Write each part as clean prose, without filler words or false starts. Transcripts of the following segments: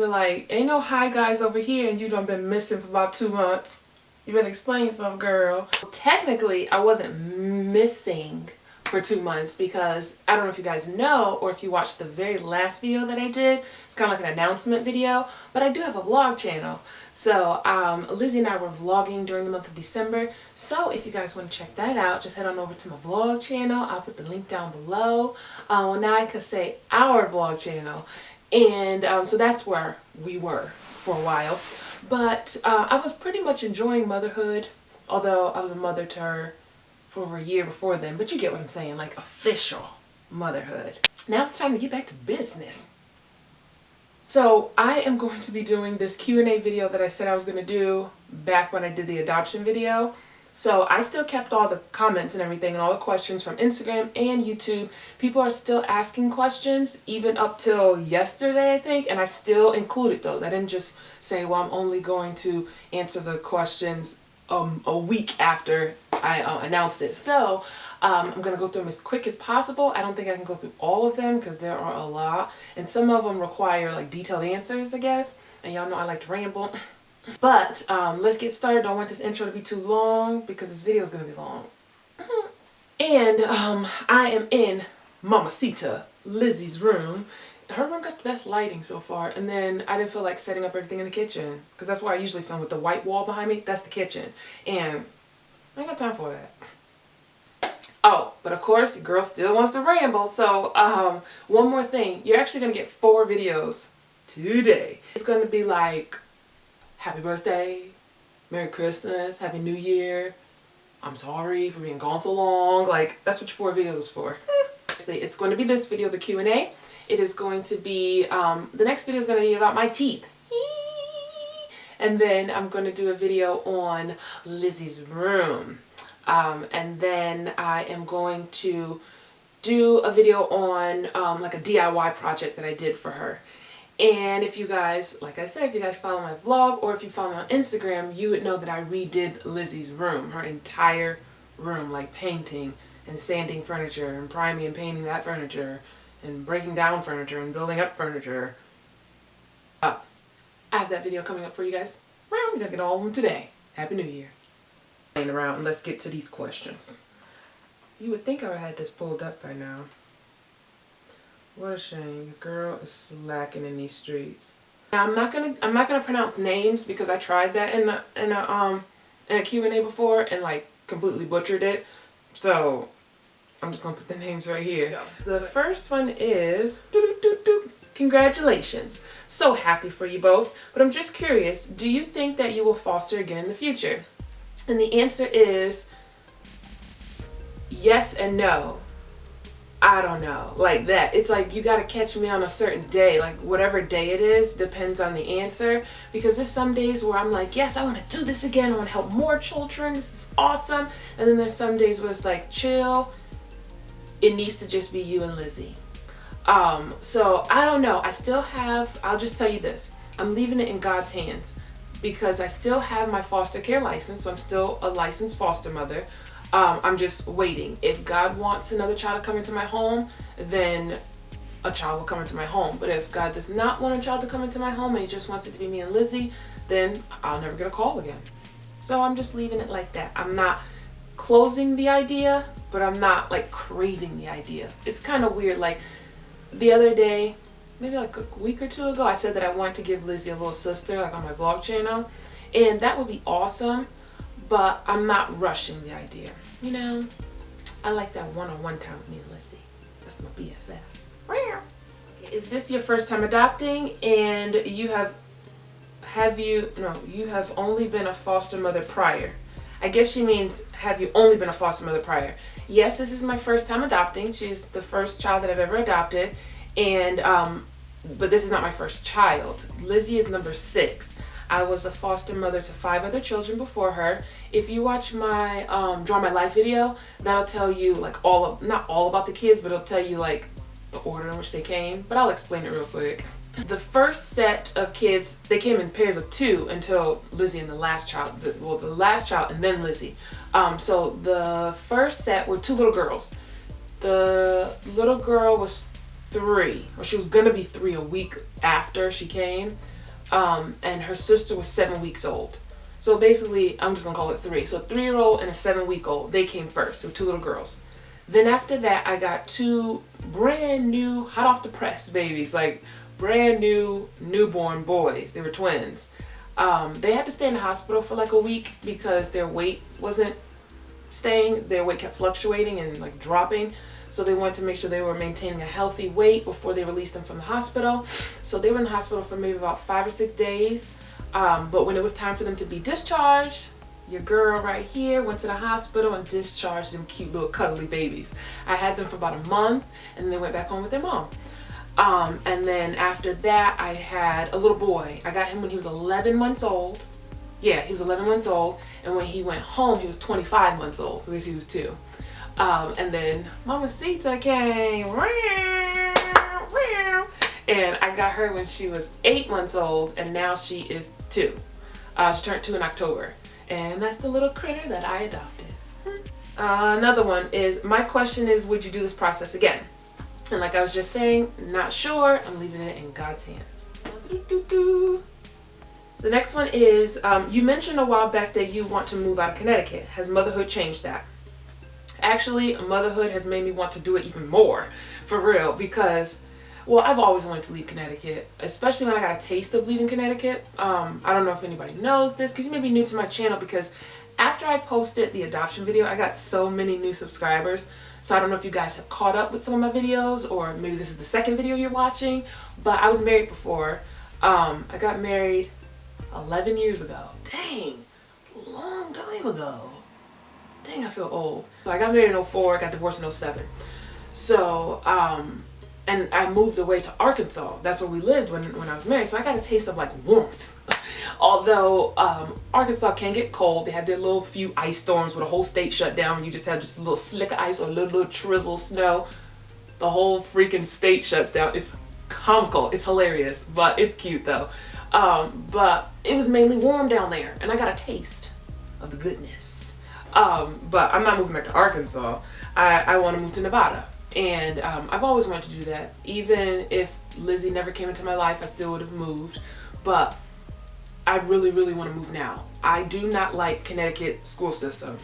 are like, ain't no hi guys over here and you done been missing for about 2 months. You better explain something, girl. Technically, I wasn't missing for 2 months because I don't know if you guys know or if you watched the very last video that I did. It's kind of like an announcement video, but I do have a vlog channel. So Lizzie and I were vlogging during the month of December. So if you guys want to check that out, just head on over to my vlog channel. I'll put the link down below. Well, now I could say our vlog channel. And so that's where we were for a while. But I was pretty much enjoying motherhood, although I was a mother to her for over a year before then. But you get what I'm saying, like official motherhood. Now it's time to get back to business. So I am going to be doing this Q&A video that I said I was going to do back when I did the adoption video. So I still kept all the comments and everything and all the questions from Instagram and YouTube. People are still asking questions even up till yesterday, I think, and I still included those. I didn't just say, well, I'm only going to answer the questions a week after I announced it. So I'm going to go through them as quick as possible. I don't think I can go through all of them because there are a lot. And some of them require like detailed answers, I guess. And y'all know I like to ramble. But let's get started. Don't want this intro to be too long because this video is going to be long. And I am in Mamacita, Lizzie's room. Her room got the best lighting so far. And then I didn't feel like setting up everything in the kitchen because that's why I usually film with the white wall behind me. That's the kitchen. And I ain't got time for that. Oh, but of course, your girl still wants to ramble. So one more thing. You're actually going to get 4 videos today. It's going to be like happy birthday, Merry Christmas, Happy New Year, I'm sorry for being gone so long. Like, that's what your 4 videos for. It's going to be this video, the Q&A. It is going to be, the next video is going to be about my teeth. And then I'm going to do a video on Lizzie's room. And then I am going to do a video on like a DIY project that I did for her. And if you guys, like I said, if you guys follow my vlog or if you follow me on Instagram, you would know that I redid Lizzie's room, her entire room, like painting and sanding furniture and priming and painting that furniture and breaking down furniture and building up furniture. I have that video coming up for you guys. We're gonna get all of them today. Happy New Year. Playing around and let's get to these questions. You would think I would have had this pulled up by now. What a shame. The girl is slacking in these streets. Now, I'm not gonna pronounce names because I tried that in a Q&A before and like completely butchered it. So I'm just gonna put the names right here. The first one is congratulations. So happy for you both. But I'm just curious, do you think that you will foster again in the future? And the answer is yes and no. I don't know, like that. It's like you gotta catch me on a certain day, like whatever day it is depends on the answer, because there's some days where I'm like, yes, I want to do this again, I want to help more children, this is awesome. And then there's some days where it's like, chill, it needs to just be you and Lizzie. So I don't know. I'll just tell you this, I'm leaving it in God's hands because I still have my foster care license, so I'm still a licensed foster mother. I'm just waiting. If God wants another child to come into my home, then a child will come into my home. But if God does not want a child to come into my home and he just wants it to be me and Lizzie, then I'll never get a call again. So I'm just leaving it like that. I'm not closing the idea, but I'm not like craving the idea. It's kind of weird. Like the other day, maybe like a week or 2 ago, I said that I wanted to give Lizzie a little sister, like on my vlog channel. And that would be awesome. But I'm not rushing the idea. You know, I like that one-on-one time with me and Lizzie. That's my BFF. Is this your first time adopting? And you have only been a foster mother prior. I guess she means, have you only been a foster mother prior? Yes, this is my first time adopting. She's the first child that I've ever adopted. And, but this is not my first child. Lizzie is number 6. I was a foster mother to 5 other children before her. If you watch my Draw My Life video, that'll tell you like not all about the kids, but it'll tell you like the order in which they came. But I'll explain it real quick. The first set of kids, they came in pairs of 2 until Lizzie and the last child. The last child and then Lizzie. So the first set were 2 little girls. The little girl was 3, or she was gonna be 3 a week after she came. and her sister was 7 weeks old. So basically, I'm just gonna call it 3. So a 3-year-old and a 7-week-old, they came first. So 2 little girls. Then after that, I got 2 brand new, hot off the press babies, like brand new newborn boys. They were twins. They had to stay in the hospital for like a week because their weight wasn't staying. Their weight kept fluctuating and like dropping. So they wanted to make sure they were maintaining a healthy weight before they released them from the hospital. So they were in the hospital for maybe about 5 or 6 days. But when it was time for them to be discharged, your girl right here went to the hospital and discharged them cute little cuddly babies. I had them for about a month, and then they went back home with their mom. And then after that, I had a little boy. I got him when he was 11 months old. Yeah, he was 11 months old. And when he went home, he was 25 months old. So I guess he was 2. And then Mamacita came. And I got her when she was 8 months old, and now she is 2. She turned 2 in October. And that's the little critter that I adopted. Another one is, my question is, would you do this process again? And like I was just saying, not sure. I'm leaving it in God's hands. The next one is, you mentioned a while back that you want to move out of Connecticut. Has motherhood changed that? Actually, motherhood has made me want to do it even more, for real, because, well, I've always wanted to leave Connecticut, especially when I got a taste of leaving Connecticut. I don't know if anybody knows this, because you may be new to my channel, because after I posted the adoption video, I got so many new subscribers. So I don't know if you guys have caught up with some of my videos, or maybe this is the second video you're watching, but I was married before. I got married 11 years ago. Dang, long time ago. Dang, I feel old. So I got married in 04, got divorced in 07. So, and I moved away to Arkansas. That's where we lived when I was married. So I got a taste of like warmth. Although Arkansas can get cold. They have their little few ice storms where the whole state shut down. You just have just a little slick of ice or a little drizzle snow. The whole freaking state shuts down. It's comical. It's hilarious, but it's cute though. But it was mainly warm down there, and I got a taste of the goodness. But I'm not moving back to Arkansas. I want to move to Nevada. And I've always wanted to do that. Even if Lizzie never came into my life, I still would have moved. But I really, really want to move now. I do not like Connecticut school system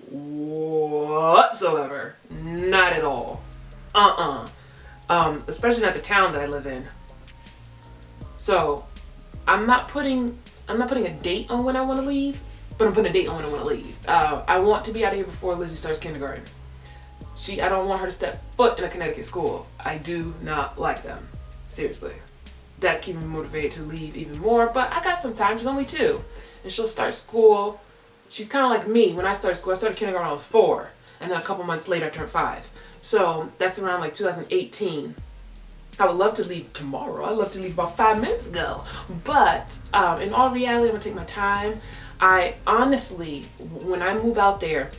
whatsoever. Not at all. Especially not the town that I live in. So I'm not putting a date on when I want to leave, but I'm putting a date on when I want to leave. I want to be out of here before Lizzie starts kindergarten. I don't want her to step foot in a Connecticut school. I do not like them. Seriously. That's keeping me motivated to leave even more, but I got some time. She's only 2, and she'll start school. She's kind of like me. When I started school, I started kindergarten when I was 4, and then a couple months later I turned 5. So that's around like 2018. I would love to leave tomorrow. I'd love to leave about 5 minutes ago. But in all reality, I'm gonna take my time. I honestly, when I move out there,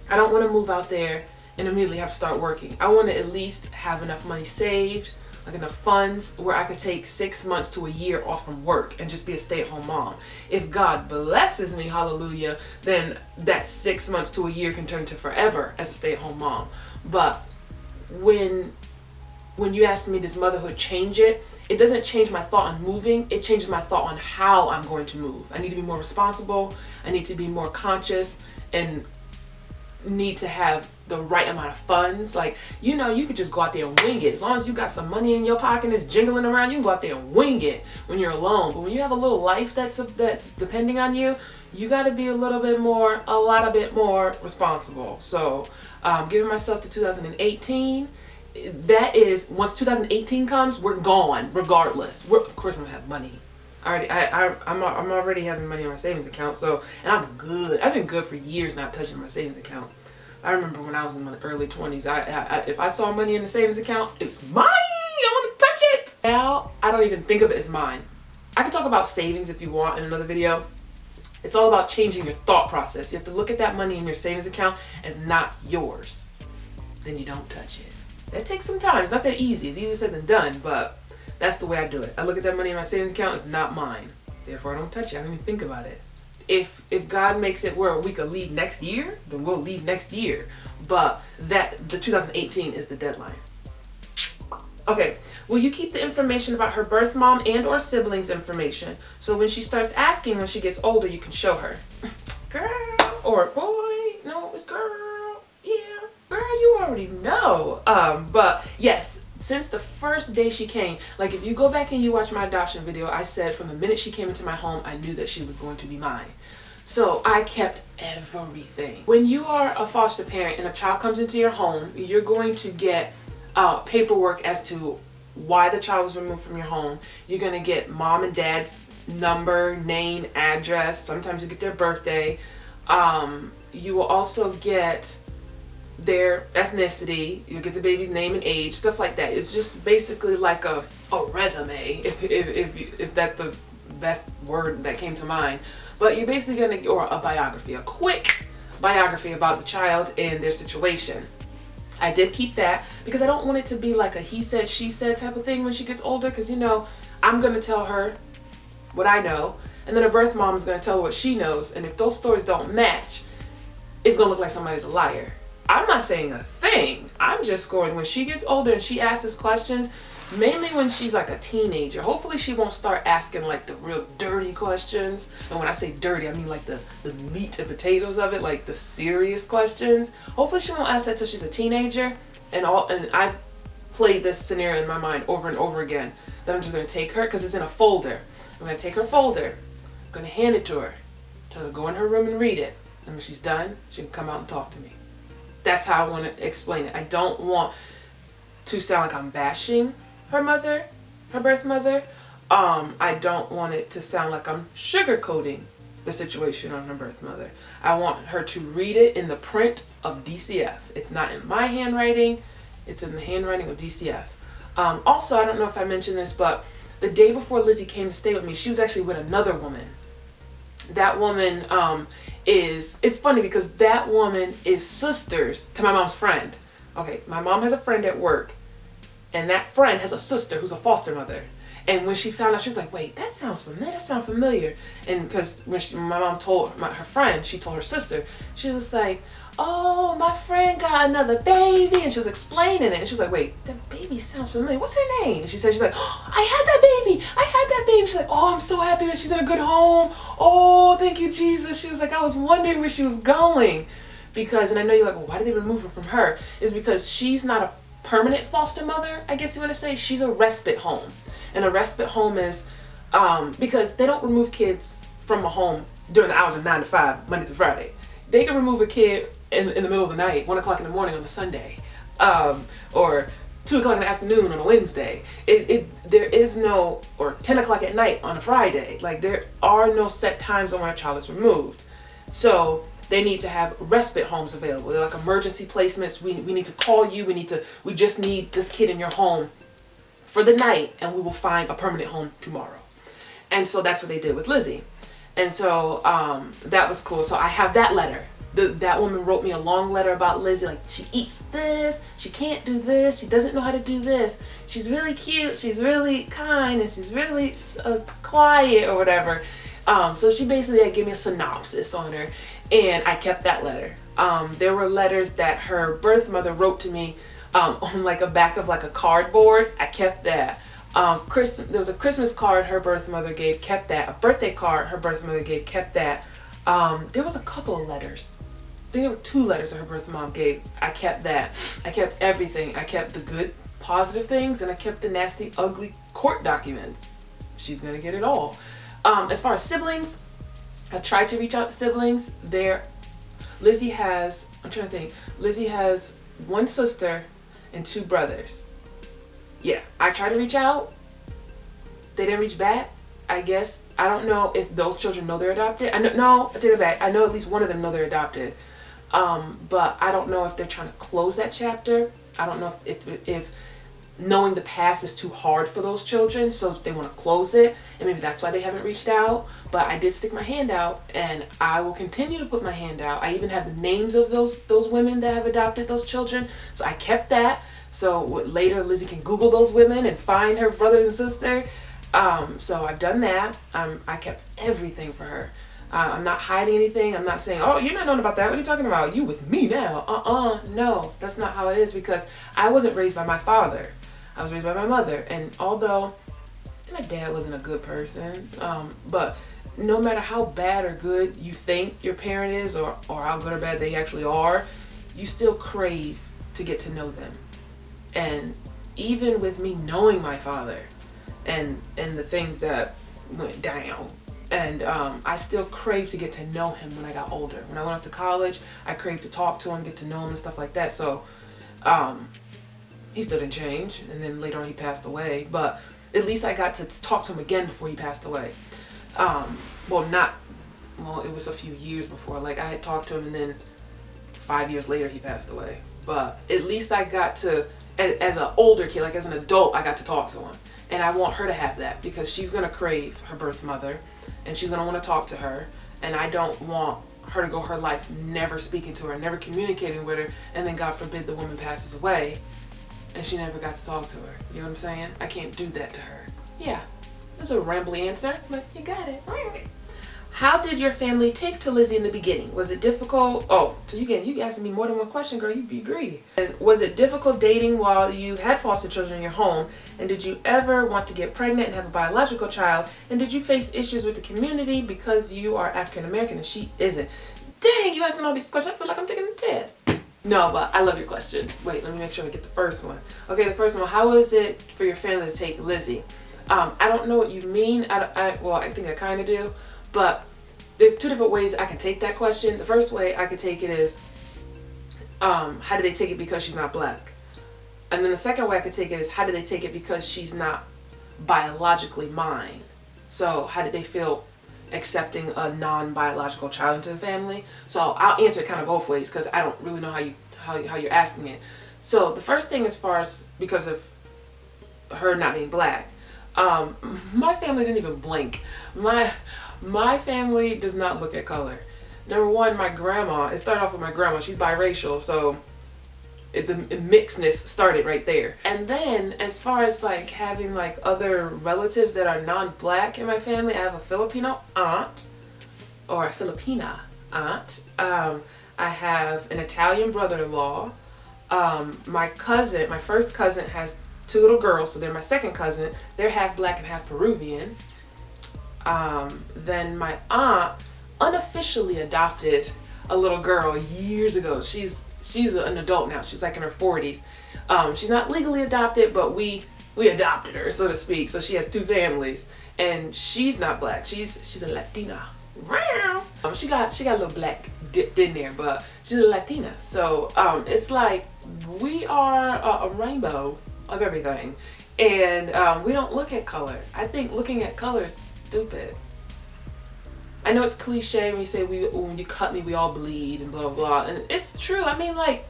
I don't want to move out there and immediately have to start working. I want to at least have enough money saved, like enough funds where I could take 6 months to a year off from work and just be a stay-at-home mom. If God blesses me, hallelujah, then that 6 months to a year can turn into forever as a stay-at-home mom. But when you ask me, does motherhood change it? It doesn't change my thought on moving. It changes my thought on how I'm going to move. I need to be more responsible. I need to be more conscious and need to have the right amount of funds. Like, you know, you could just go out there and wing it. As long as you got some money in your pocket that's jingling around, you can go out there and wing it when you're alone. But when you have a little life that's depending on you, you got to be a lot bit more responsible. So giving myself to 2018, that is, once 2018 comes, we're gone regardless. Of course I'm gonna have money. I'm already having money on my savings account, so, and I'm good. I've been good for years not touching my savings account. I remember when I was in my early 20s, if I saw money in the savings account, it's mine. I want to touch it. Now I don't even think of it as mine. I can talk about savings if you want in another video. It's all about changing your thought process. You have to look at that money in your savings account as not yours. Then you don't touch it. That takes some time. It's not that easy. It's easier said than done, but that's the way I do it. I look at that money in my savings account as not mine. Therefore, I don't touch it. I don't even think about it. If God makes it where we could leave next year, then we'll leave next year. But the 2018 is the deadline. Okay, will you keep the information about her birth mom and or siblings information? So when she starts asking when she gets older, you can show her. Girl, or boy, no, it's girl. Yeah, girl, you already know. But yes, since the first day she came, like if you go back and you watch my adoption video, I said from the minute she came into my home, I knew that she was going to be mine. So I kept everything. When you are a foster parent and a child comes into your home, you're going to get paperwork as to why the child was removed from your home. You're going to get mom and dad's number, name, address. Sometimes you get their birthday. You will also get their ethnicity. You'll get the baby's name and age, stuff like that. It's just basically like a resume, if that's the best word that came to mind. But you're basically going to, or a biography, a quick biography about the child and their situation. I did keep that because I don't want it to be like a he said, she said type of thing when she gets older, because, you know, I'm going to tell her what I know, and then her birth mom is going to tell her what she knows, and if those stories don't match, it's going to look like somebody's a liar. I'm not saying a thing. I'm just going, when she gets older and she asks us questions, mainly when she's like a teenager, hopefully she won't start asking like the real dirty questions. And when I say dirty, I mean like the meat and potatoes of it, like the serious questions. Hopefully she won't ask that till she's a teenager. And I've played this scenario in my mind over and over again. Then I'm just going to take her, because it's in a folder. I'm going to take her folder, I'm going to hand it to her, tell her to go in her room and read it. And when she's done, she can come out and talk to me. That's how I want to explain it. I don't want to sound like I'm bashing her mother, her birth mother. I don't want it to sound like I'm sugarcoating the situation on her birth mother. I want her to read it in the print of DCF. It's not in my handwriting, it's in the handwriting of DCF. Also, I don't know if I mentioned this, but the day before Lizzie came to stay with me, she was actually with another woman. That woman it's funny because that woman is sisters to my mom's friend. Okay, my mom has a friend at work, and that friend has a sister who's a foster mother. And when she found out, she was like, wait, that sounds familiar, that sounds familiar. And because when my mom told her friend, she told her sister, she was like, oh, my friend got another baby. And she was explaining it. And she was like, wait, that baby sounds familiar. What's her name? And she said, she's like, oh, I had that baby. I had that baby. She's like, oh, I'm so happy that she's in a good home. Oh, thank you, Jesus. She was like, I was wondering where she was going. Because, and I know you're like, well, why did they remove her from her? It's because she's not a permanent foster mother, I guess you want to say. She's a respite home. And a respite home is because they don't remove kids from a home during the hours of 9 to 5, Monday through Friday. They can remove a kid in the middle of the night, 1 o'clock in the morning on a Sunday, or 2 o'clock in the afternoon on a Wednesday. There is no, or 10 o'clock at night on a Friday. Like, there are no set times on when a child is removed. So they need to have respite homes available. They're like emergency placements. We need to call you. We just need this kid in your home for the night, and we will find a permanent home tomorrow. And so that's what they did with Lizzie. And so that was cool. So I have that letter. That woman wrote me a long letter about Lizzie, like, she eats this, she can't do this, she doesn't know how to do this, she's really cute, she's really kind, and she's really quiet or whatever. So she basically gave me a synopsis on her, and I kept that letter. There were letters that her birth mother wrote to me on like a back of like a cardboard. I kept that. There was a Christmas card her birth mother gave, kept that. A birthday card her birth mother gave, kept that. There was a couple of letters. There were 2 letters that her birth mom gave. I kept that. I kept everything. I kept the good, positive things, and I kept the nasty, ugly court documents. She's gonna get it all. As far as siblings, I tried to reach out to siblings. Lizzie has 1 sister and 2 brothers. Yeah, I tried to reach out. They didn't reach back. I guess, I don't know if those children know they're adopted. I take it back. I know at least one of them know they're adopted. But I don't know if they're trying to close that chapter. I don't know if knowing the past is too hard for those children, so they want to close it, and maybe that's why they haven't reached out. But I did stick my hand out, and I will continue to put my hand out. I even have the names of those women that have adopted those children, so I kept that. So later Lizzie can Google those women and find her brother and sister. So I've done that. I kept everything for her. I'm not hiding anything. I'm not saying, oh, you're not knowing about that. What are you talking about? You with me now. No, that's not how it is, because I wasn't raised by my father. I was raised by my mother, and although my dad wasn't a good person, but no matter how bad or good you think your parent is, or how good or bad they actually are, you still crave to get to know them. And even with me knowing my father and the things that went down, and I still crave to get to know him when I got older. When I went off to college, I craved to talk to him, get to know him and stuff like that. So he still didn't change, and then later on he passed away, but at least I got to talk to him again before he passed away. It was a few years before. Like, I had talked to him, and then 5 years later he passed away. But at least I got to, as an older kid, like as an adult, I got to talk to him. And I want her to have that, because she's going to crave her birth mother, and she's going to want to talk to her. And I don't want her to go her life never speaking to her, never communicating with her, and then God forbid the woman passes away and she never got to talk to her. You know what I'm saying? I can't do that to her. Yeah, that's a rambly answer, but you got it. How did your family take to Lizzie in the beginning? Was it difficult? Oh, so you asking me more than one question, girl. You be greedy. And was it difficult dating while you had foster children in your home? And did you ever want to get pregnant and have a biological child? And did you face issues with the community because you are African American and she isn't? Dang, you asking all these questions. I feel like I'm taking a test. No, but I love your questions. Wait, let me make sure I get the first one. Okay, the first one. How was it for your family to take Lizzie? I don't know what you mean. I think I kind of do. But there's two different ways I can take that question. The first way I could take it is, how did they take it because she's not black? And then the second way I could take it is, how did they take it because she's not biologically mine? So how did they feel accepting a non-biological child into the family? So I'll answer it kind of both ways, because I don't really know how you're asking it. So the first thing, as far as because of her not being black, my family didn't even blink. My family does not look at color. Number one, my grandma, it started off with my grandma. She's biracial, so the mixedness started right there. And then as far as like having like other relatives that are non-black in my family, I have a Filipino aunt, or a Filipina aunt. I have an Italian brother-in-law. My first cousin has two little girls, so they're my second cousin. They're half black and half Peruvian. Then my aunt unofficially adopted a little girl years ago. She's an adult now. She's like in her 40s. She's not legally adopted, but we adopted her, so to speak. So she has two families, and she's not black. She's a Latina. She got a little black dipped in there, but she's a Latina. So it's like we are a rainbow of everything, and we don't look at color. I think looking at color is stupid. I know it's cliche when you say when you cut me we all bleed and blah blah blah, and it's true. I mean, like,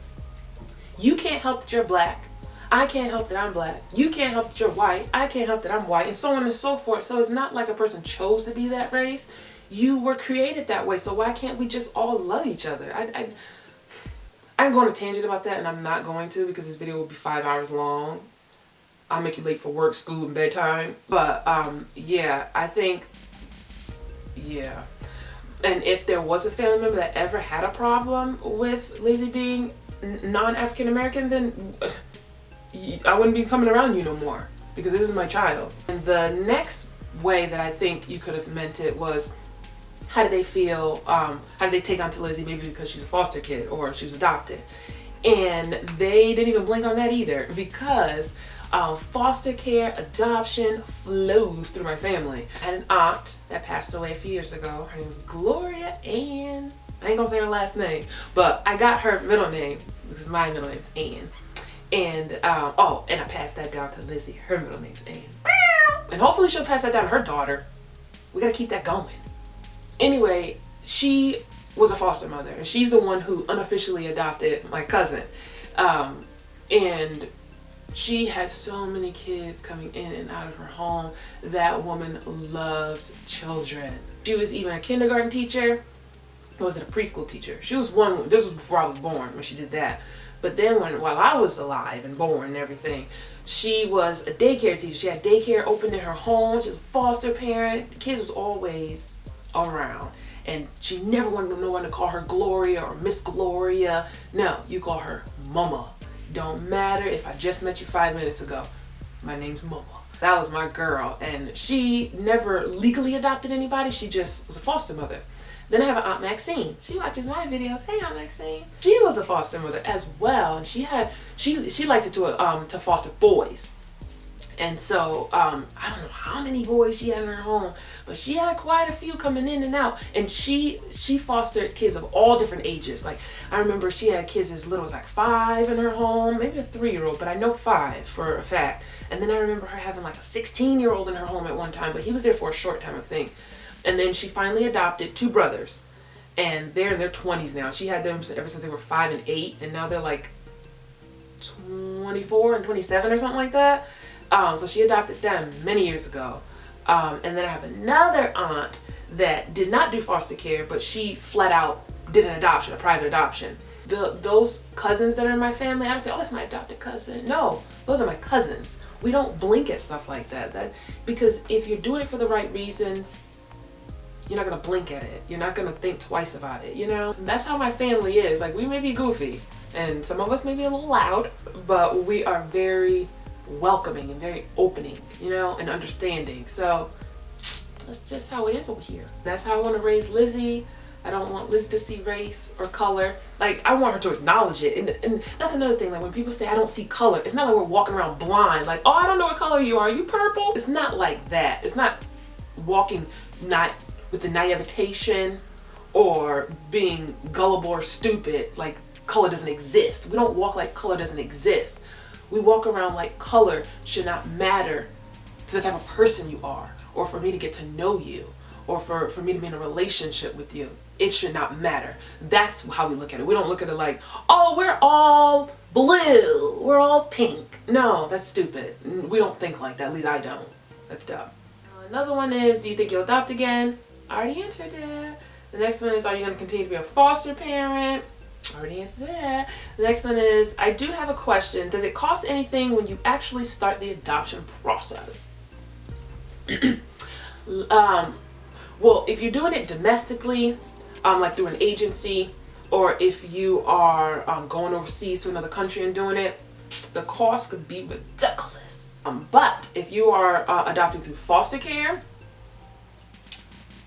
you can't help that you're black, I can't help that I'm black, you can't help that you're white, I can't help that I'm white, and so on and so forth. So it's not like a person chose to be that race. You were created that way, so why can't we just all love each other? I can go on a tangent about that, and I'm not going to, because this video will be 5 hours long. I'll make you late for work, school, and bedtime. But yeah, I think, yeah. And if there was a family member that ever had a problem with Lizzie being non-African American, then I wouldn't be coming around you no more, because this is my child. And the next way that I think you could have meant it was, how did they feel, how did they take on to Lizzie, maybe because she's a foster kid or she was adopted? And they didn't even blink on that either, because foster care, adoption flows through my family. I had an aunt that passed away a few years ago. Her name was Gloria Ann. I ain't gonna say her last name, but I got her middle name because my middle name's Ann. And and I passed that down to Lizzie. Her middle name's Ann. And hopefully she'll pass that down to her daughter. We gotta keep that going. Anyway, she was a foster mother, and she's the one who unofficially adopted my cousin. And she has so many kids coming in and out of her home. That woman loves children. She was even a kindergarten teacher. Or was it a preschool teacher? She was one. This was before I was born when she did that. But then while I was alive and born and everything, she was a daycare teacher. She had daycare open in her home. She was a foster parent. The kids was always around. And she never wanted no one to call her Gloria or Miss Gloria. No, you call her Mama. Don't matter if I just met you 5 minutes ago. My name's Mama. That was my girl, and she never legally adopted anybody. She just was a foster mother. Then I have an Aunt Maxine. She watches my videos. Hey, Aunt Maxine. She was a foster mother as well, and she liked it to foster boys. And so, I don't know how many boys she had in her home, but she had quite a few coming in and out. And she fostered kids of all different ages. Like, I remember she had kids as little as like 5 in her home, maybe a 3-year-old, but I know 5 for a fact. And then I remember her having like a 16-year-old in her home at one time, but he was there for a short time, I think. And then she finally adopted 2 brothers, and they're in their 20s now. She had them ever since they were 5 and 8, and now they're like 24 and 27 or something like that. So she adopted them many years ago. And then I have another aunt that did not do foster care, but she flat out did an adoption, a private adoption. Those cousins that are in my family, I don't say, oh, that's my adopted cousin. No, those are my cousins. We don't blink at stuff like that. Because if you're doing it for the right reasons, you're not gonna blink at it. You're not gonna think twice about it, you know? That's how my family is. Like, we may be goofy, and some of us may be a little loud, but we are very welcoming and very opening, you know, and understanding. So that's just how it is over here. That's how I want to raise Lizzie. I don't want Lizzie to see race or color. Like, I want her to acknowledge it. And that's another thing. Like, when people say I don't see color, it's not like we're walking around blind. Like, oh, I don't know what color you are. Are you purple? It's not like that. It's not walking not with the naivete or being gullible or stupid. Like, color doesn't exist. We don't walk like color doesn't exist. We walk around like color should not matter to the type of person you are, or for me to get to know you, or for me to be in a relationship with you. It should not matter. That's how we look at it. We don't look at it like, oh, we're all blue, we're all pink. No, that's stupid. We don't think like that. At least I don't. That's dumb. Another one is, do you think you'll adopt again? I already answered that. The next one is, are you going to continue to be a foster parent? Already answered that. The next one is, I do have a question. Does it cost anything when you actually start the adoption process? Well, if you're doing it domestically, like through an agency, or if you are going overseas to another country and doing it, the cost could be ridiculous. But if you are adopting through foster care,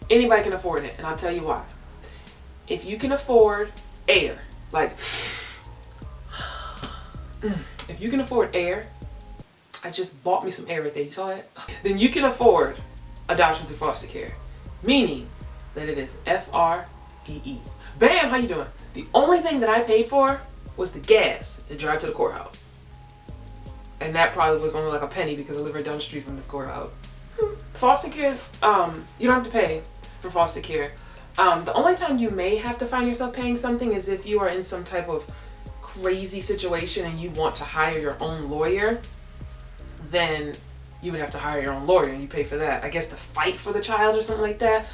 anybody can afford it, and I'll tell you why. If you can afford air, like, if you can afford air, I just bought me some air right there, you saw it? Then you can afford adoption through foster care, meaning that it is F-R-E-E. Bam, how you doing? The only thing that I paid for was the gas to drive to the courthouse. And that probably was only like a penny because I live right down the street from the courthouse. Foster care, you don't have to pay for foster care. The only time you may have to find yourself paying something is if you are in some type of crazy situation and you want to hire your own lawyer, then you would have to hire your own lawyer and you pay for that. I guess to fight for the child or something like that.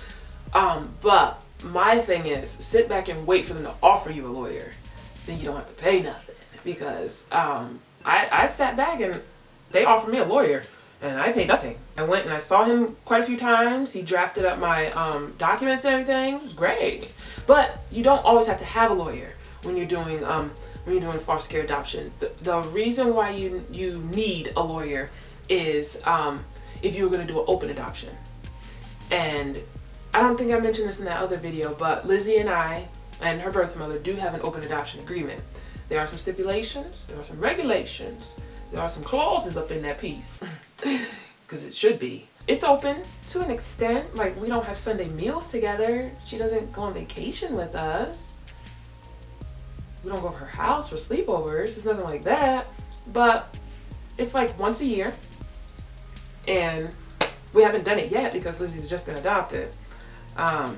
But my thing is, sit back and wait for them to offer you a lawyer. Then you don't have to pay nothing. Because I sat back and they offered me a lawyer and I paid nothing. I went and I saw him quite a few times. He drafted up my documents and everything. It was great. But you don't always have to have a lawyer when you're doing foster care adoption. The reason why you need a lawyer is if you're going to do an open adoption. And I don't think I mentioned this in that other video, but Lizzie and I and her birth mother do have an open adoption agreement. There are some stipulations, there are some regulations, there are some clauses up in that piece, because it should be. It's open to an extent. Like, we don't have Sunday meals together. She doesn't go on vacation with us. We don't go to her house for sleepovers. It's nothing like that. But it's like once a year. And we haven't done it yet because Lizzie's just been adopted. And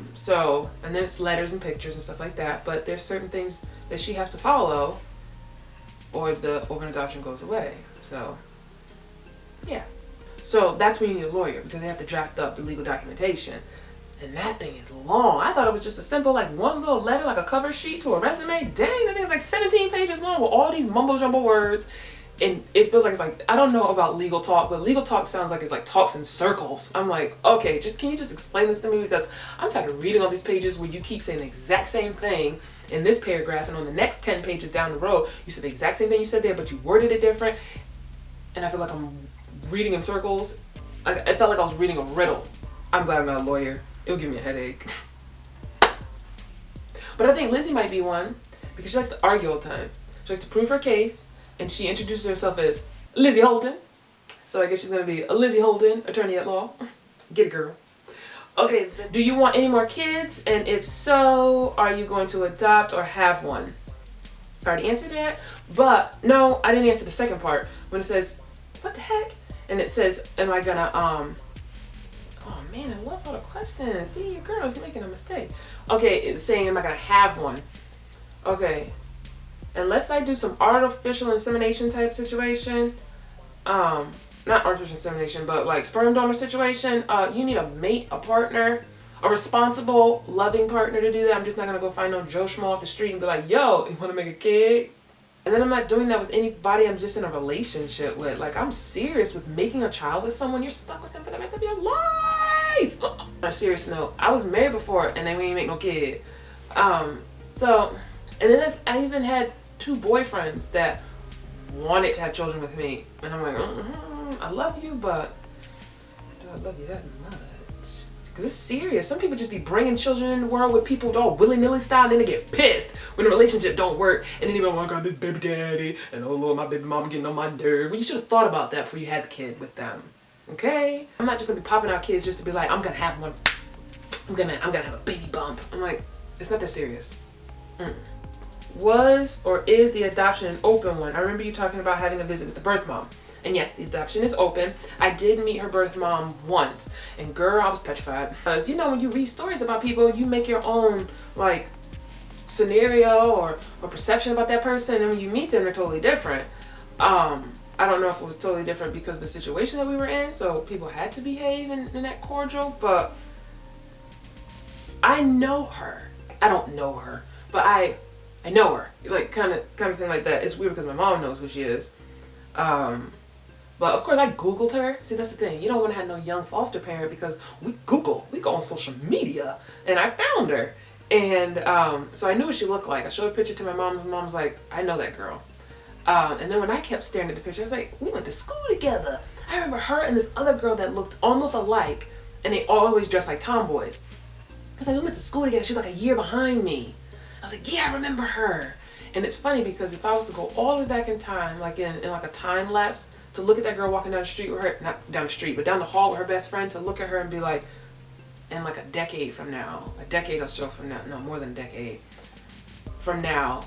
then it's letters and pictures and stuff like that. But there's certain things that she has to follow or the open adoption goes away. So, yeah. So that's when you need a lawyer, because they have to draft up the legal documentation. And that thing is long. I thought it was just a simple, like, one little letter, like a cover sheet to a resume. Dang, that thing is like 17 pages long with all these mumbo jumbo words. And it feels like it's like, I don't know about legal talk, but legal talk sounds like it's like talks in circles. I'm like, okay, can you just explain this to me? Because I'm tired of reading all these pages where you keep saying the exact same thing in this paragraph, and on the next 10 pages down the road, you said the exact same thing you said there, but you worded it different. And I feel like I'm reading in circles. I felt like I was reading a riddle. I'm glad I'm not a lawyer. It'll give me a headache. But I think Lizzie might be one because she likes to argue all the time. She likes to prove her case, and she introduces herself as Lizzie Holden. So I guess she's gonna be a Lizzie Holden, attorney at law. Get it, girl. Okay, do you want any more kids? And if so, are you going to adopt or have one? I already answered that, but no, I didn't answer the second part when it says, what the heck? And it says, am I gonna, oh man, I lost all the questions. See, your girl's making a mistake. Okay, it's saying, am I gonna have one? Okay, unless I do some artificial insemination type situation, not artificial insemination, but like sperm donor situation, you need a mate, a partner, a responsible, loving partner to do that. I'm just not gonna go find no Joe Schmo off the street and be like, yo, you wanna make a kid? And then I'm not doing that with anybody I'm just in a relationship with. Like, I'm serious with making a child with someone. You're stuck with them for the rest of your life. On a serious note, I was married before and then we didn't make no kid. And then I even had 2 boyfriends that wanted to have children with me. And I'm like, I love you, but do I love you that much? Because it's serious. Some people just be bringing children in the world with people all willy-nilly style, and then they get pissed when the relationship don't work. And then they go, oh, I got this baby daddy, and oh Lord, my baby mama getting on my nerve. Well, you should have thought about that before you had the kid with them. Okay? I'm not just gonna be popping out kids just to be like, I'm gonna have one. I'm gonna have a baby bump. I'm like, it's not that serious. Was or is the adoption an open one? I remember you talking about having a visit with the birth mom. And yes, the adoption is open. I did meet her birth mom once. And girl, I was petrified. Because you know, when you read stories about people, you make your own like scenario or perception about that person. And when you meet them, they're totally different. I don't know if it was totally different because of the situation that we were in. So people had to behave in that cordial. But I know her. I don't know her. But I know her. Like kind of thing like that. It's weird because my mom knows who she is. But of course I Googled her. See, that's the thing. You don't want to have no young foster parent because we go on social media. And I found her. And so I knew what she looked like. I showed a picture to my mom. My mom's like, I know that girl. And then when I kept staring at the picture, I was like, we went to school together. I remember her and this other girl that looked almost alike. And they always dressed like tomboys. I was like, we went to school together. She was like a year behind me. I was like, yeah, I remember her. And it's funny because if I was to go all the way back in time, like in like a time lapse, to look at that girl walking down the street with her, not down the street, but down the hall with her best friend, to look at her and be like, in like a decade from now, a decade or so from now, no, more than a decade from now,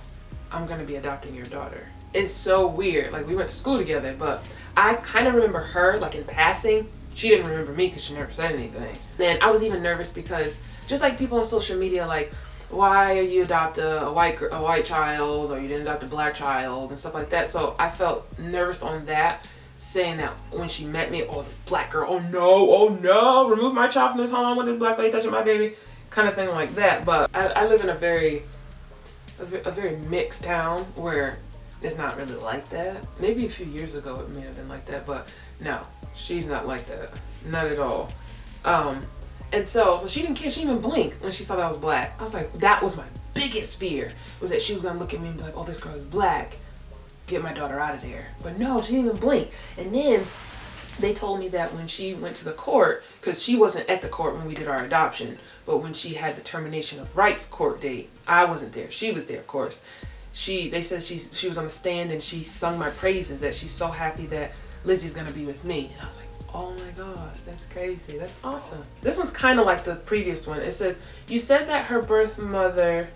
I'm gonna be adopting your daughter. It's so weird. Like, we went to school together, but I kind of remember her, like in passing. She didn't remember me because she never said anything. And I was even nervous because just like people on social media, like, why you adopt a white child, or you didn't adopt a black child and stuff like that. So I felt nervous on that, saying that when she met me, oh, this black girl, oh no, remove my child from this home with this black lady touching my baby, kind of thing like that. But I live in a very mixed town where it's not really like that. Maybe a few years ago it may have been like that, but no, she's not like that, not at all. And so she didn't care. She didn't even blink when she saw that I was black. I was like, that was my biggest fear, was that she was gonna look at me and be like, oh, this girl is black, get my daughter out of there. But no, she didn't even blink. And then they told me that when she went to the court, because she wasn't at the court when we did our adoption, but when she had the termination of rights court date, I wasn't there. She was there, of course. They said she was on the stand and she sung my praises, that she's so happy that Lizzie's gonna be with me. And I was like, oh my gosh, that's crazy. That's awesome. This one's kind of like the previous one. It says, you said that her birth mother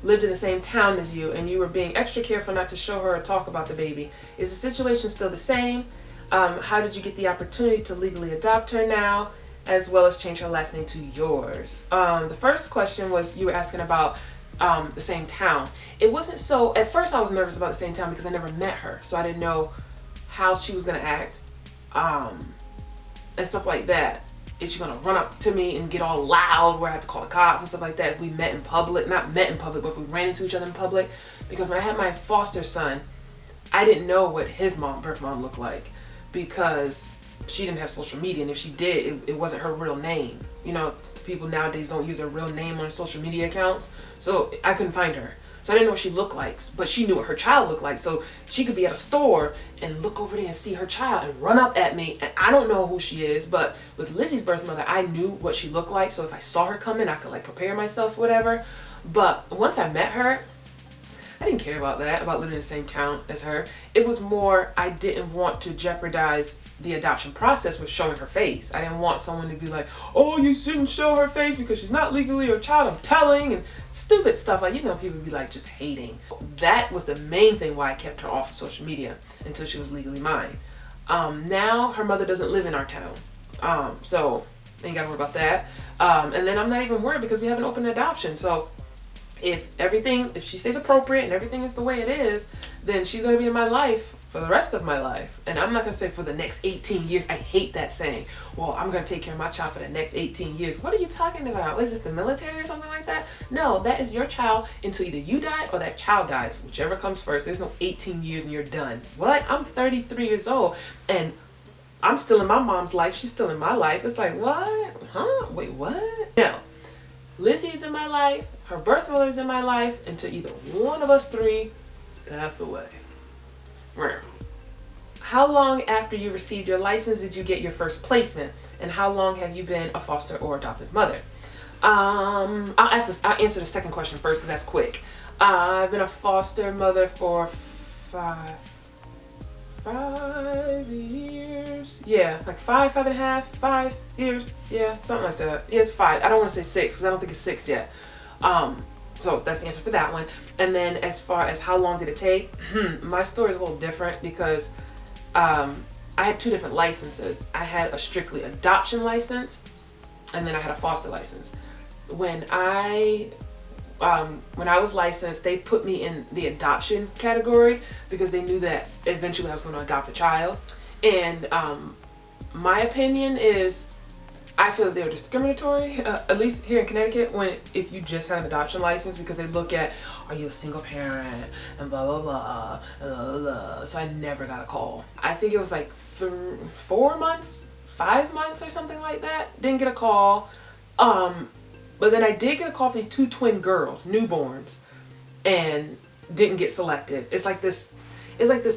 lived in the same town as you and you were being extra careful not to show her or talk about the baby. Is the situation still the same? How did you get the opportunity to legally adopt her now, as well as change her last name to yours? The first question was, you were asking about the same town. It wasn't so, at first I was nervous about the same town because I never met her. So I didn't know how she was going to act. And stuff like that. Is she gonna run up to me and get all loud where I have to call the cops and stuff like that if we met in public? Not met in public, but if we ran into each other in public. Because when I had my foster son, I didn't know what his birth mom looked like, because she didn't have social media, and if she did, it wasn't her real name. You know, people nowadays don't use their real name on social media accounts, so I couldn't find her. So I didn't know what she looked like, but she knew what her child looked like. So she could be at a store and look over there and see her child and run up at me. And I don't know who she is, but with Lizzie's birth mother, I knew what she looked like. So if I saw her coming, I could like prepare myself, whatever. But once I met her, I didn't care about that, about living in the same town as her. It was more, I didn't want to jeopardize the adoption process with showing her face. I didn't want someone to be like, oh, you shouldn't show her face because she's not legally your child, I'm telling, and stupid stuff. Like, you know, people would be like just hating. That was the main thing why I kept her off of social media until she was legally mine. Now her mother doesn't live in our town. So ain't gotta worry about that. And then I'm not even worried because we have an open adoption. So if she stays appropriate and everything is the way it is, then she's gonna be in my life for the rest of my life. And I'm not gonna say for the next 18 years. I hate that saying. Well, I'm gonna take care of my child for the next 18 years. What are you talking about? What is this, the military or something like that? No, that is your child until either you die or that child dies, whichever comes first. There's no 18 years and you're done. What? I'm 33 years old and I'm still in my mom's life. She's still in my life. It's like, what? Huh? Wait, what? No. Lizzie's in my life, her birth mother's in my life, until either one of us three pass away. How long after you received your license did you get your first placement? And how long have you been a foster or adoptive mother? I'll answer the second question first because that's quick. I've been a foster mother for 5 years. Yeah, like 5 years. Yeah, something like that. Yeah, it's 5. I don't want to say 6 because I don't think it's 6 yet. So that's the answer for that one. And then as far as how long did it take, my story is a little different because I had 2 different licenses. I had a strictly adoption license, and then I had a foster license. When I was licensed, they put me in the adoption category because they knew that eventually I was going to adopt a child. And my opinion is, I feel that they're discriminatory, at least here in Connecticut, if you just have an adoption license, because they look at, are you a single parent, and blah, blah, blah, blah, blah. So I never got a call. I think it was like 4 months, 5 months or something like that. Didn't get a call. But then I did get a call for these 2 twin girls, newborns, and didn't get selected. It's like this